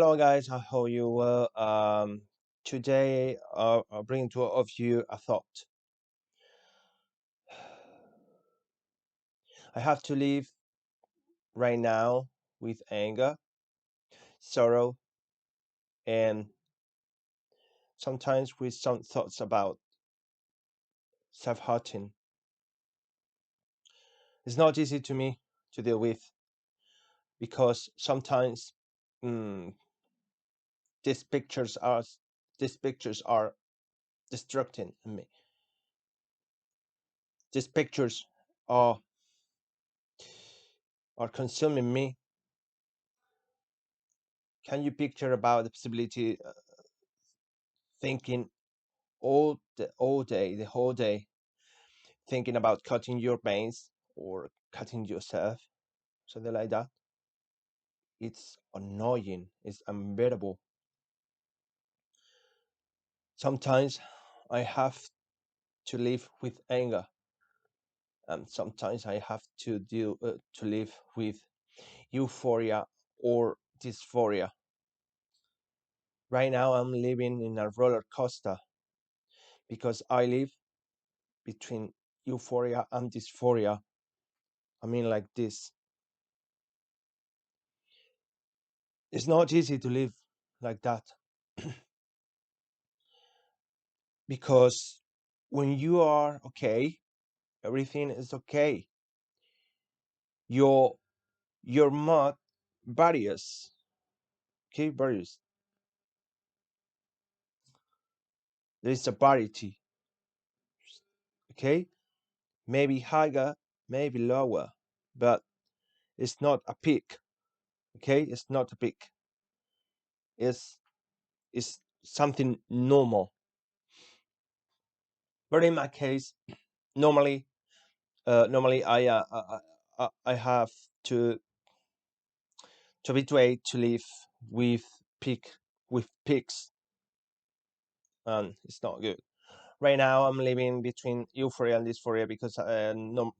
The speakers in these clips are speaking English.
Hello, guys. I hope you well. Today, I'll bring to all of you a thought. I have to live right now with anger, sorrow, and sometimes with some thoughts about self-hurting. It's not easy to me to deal with because sometimes mm, these pictures are these pictures are destructing me. These pictures are are consuming me. Can you picture about the possibility thinking all day, the whole day, thinking about cutting your veins or cutting yourself, something like that? It's annoying. It's unbearable. Sometimes I have to live with anger, and sometimes I have to live with euphoria or dysphoria. Right now, I'm living in a roller coaster because I live between euphoria and dysphoria. I mean, like this. It's not easy to live like that because when you are okay, everything is okay. Your your mood varies, okay, varies. There is a variety, okay, maybe higher, maybe lower, but it's not a peak, okay. It's not a peak. It's it's something normal. But in my case, normally, normally I have to to habituate to live with peak with peaks, and it's not good. Right now, I'm living between euphoria and dysphoria because no,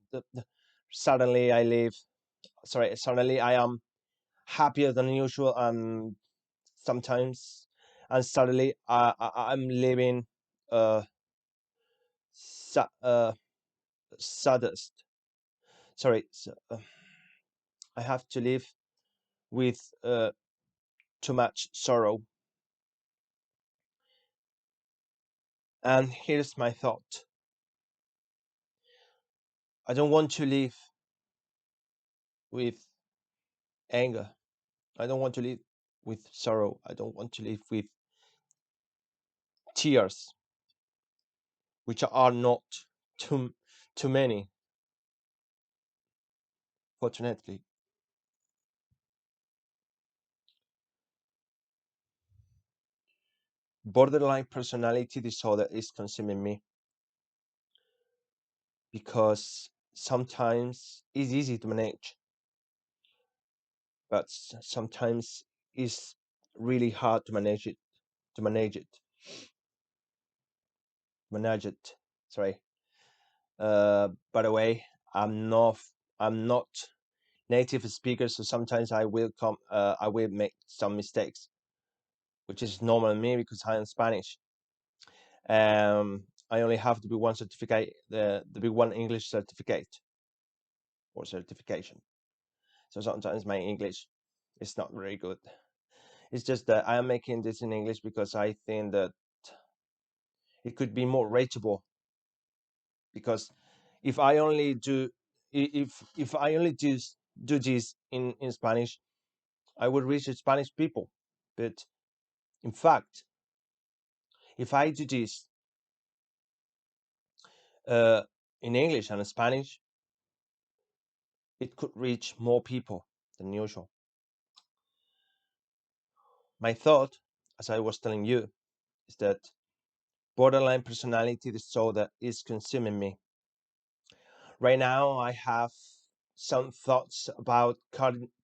suddenly I live. Sorry, suddenly I am happier than usual, and sometimes, and suddenly I'm living uh, sa- uh saddest. Sorry, I have to live with too much sorrow. And here's my thought: I don't want to live with anger. I don't want to live with sorrow. I don't want to live with tears, which are not too many, fortunately. Borderline personality disorder is consuming me because sometimes it's easy to manage, but sometimes it's really hard to manage it. To manage it, manage it. Sorry. By the way, I'm not. I'm not native speaker, so sometimes I will come. I will make some mistakes, which is normal in me because I am Spanish. I only have the B1 certificate, the B1 English certificate or certification. So sometimes my English is not very good. It's just that I am making this in English because I think that it could be more reachable. Because if I only do, if I only do this in Spanish, I would reach the Spanish people. But in fact, if I do this uh, in English and Spanish, it could reach more people than usual. My thought, as I was telling you, is that borderline personality disorder is consuming me. Right now, I have some thoughts about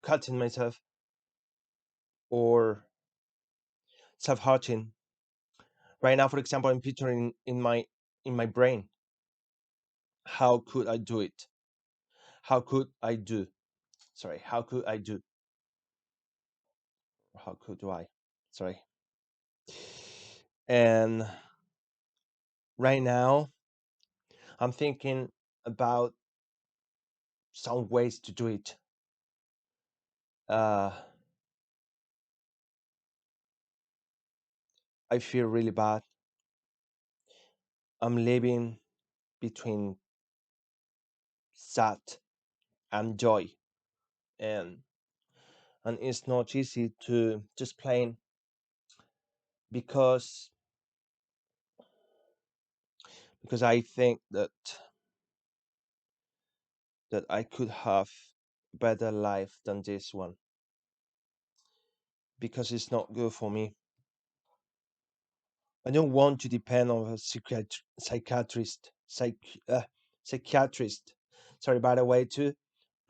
cutting myself or self-hurting. Right now, for example, I'm picturing in my brain, how could I do it? How could I do? Sorry, how could I do? how could do I? Sorry. And right now, I'm thinking about some ways to do it. Uh, I feel really bad. I'm living between sad and joy, and and it's not easy to just explain because I think that I could have better life than this one because it's not good for me. I don't want to depend on a psychiatrist. Sorry, by the way, too.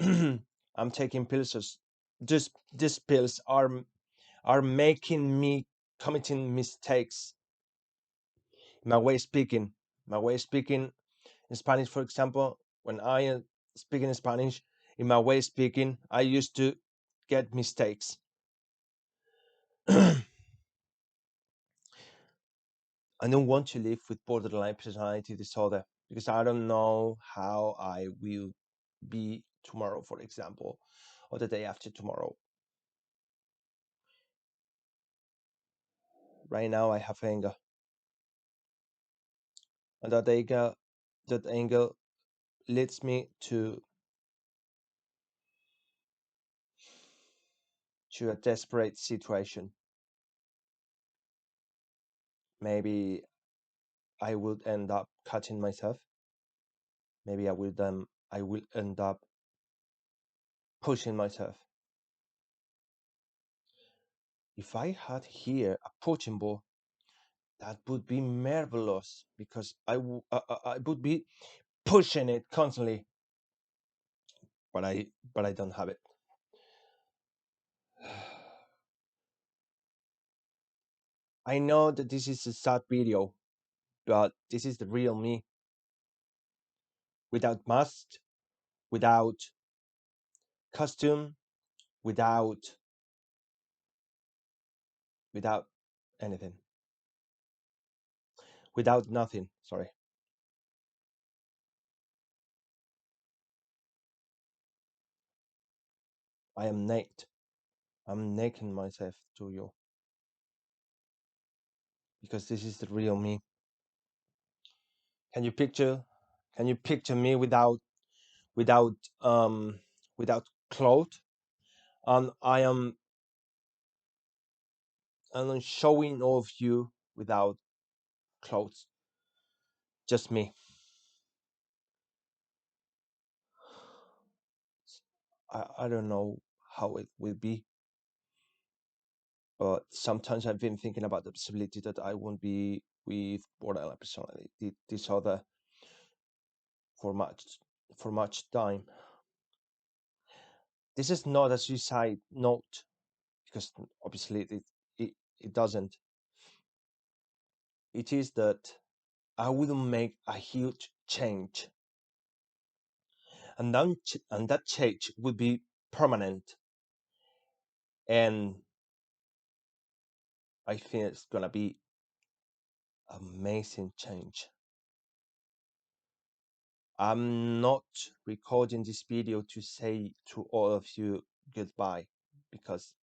I'm taking pills. Just these pills are making me committing mistakes. My way of speaking, my way of speaking in Spanish, for example, when I am speaking in Spanish, in my way of speaking, I used to get mistakes. I don't want to live with borderline personality disorder because I don't know how I will be tomorrow, for example, or the day after tomorrow. Right now, I have anger, and that anger leads me to a desperate situation. Maybe I would end up cutting myself. Maybe I will end up pushing myself. If I had here a punching ball, that would be marvelous because I would be pushing it constantly, but I don't have it. I know that this is a sad video, but this is the real me, without mask, without costume, without without anything, without nothing. Sorry, I am naked. I'm naked myself to you because this is the real me. Can you picture? Can you picture me without um without clothes? And I'm showing off you without clothes. Just me. I don't know how it will be, but sometimes I've been thinking about the possibility that I won't be with borderline personality disorder for much time. This is not a suicide note because obviously it doesn't. It is that I will make a huge change, and that change will be permanent, and I think it's gonna be amazing change. I'm not recording this video to say to all of you goodbye because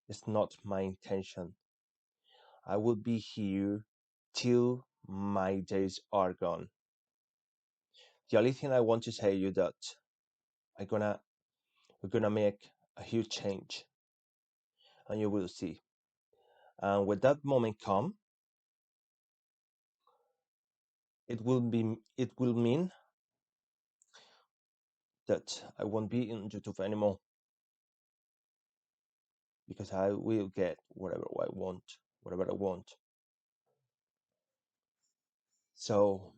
it's not my intention. I will be here till my days are gone. The only thing I want to say you that I gonna we're gonna make a huge change, and you will see. And when that moment come, it will mean that I won't be in YouTube anymore because I will get whatever I want. So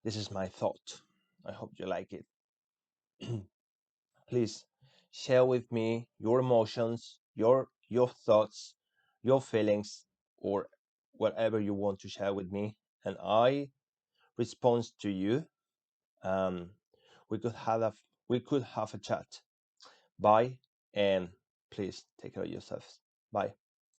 this is my thought. I hope you like it. Please share with me your emotions, your thoughts, your feelings, or whatever you want to share with me, and I respond to you. Um, we could have we could have a chat. Bye, and please take care of yourselves. Bye.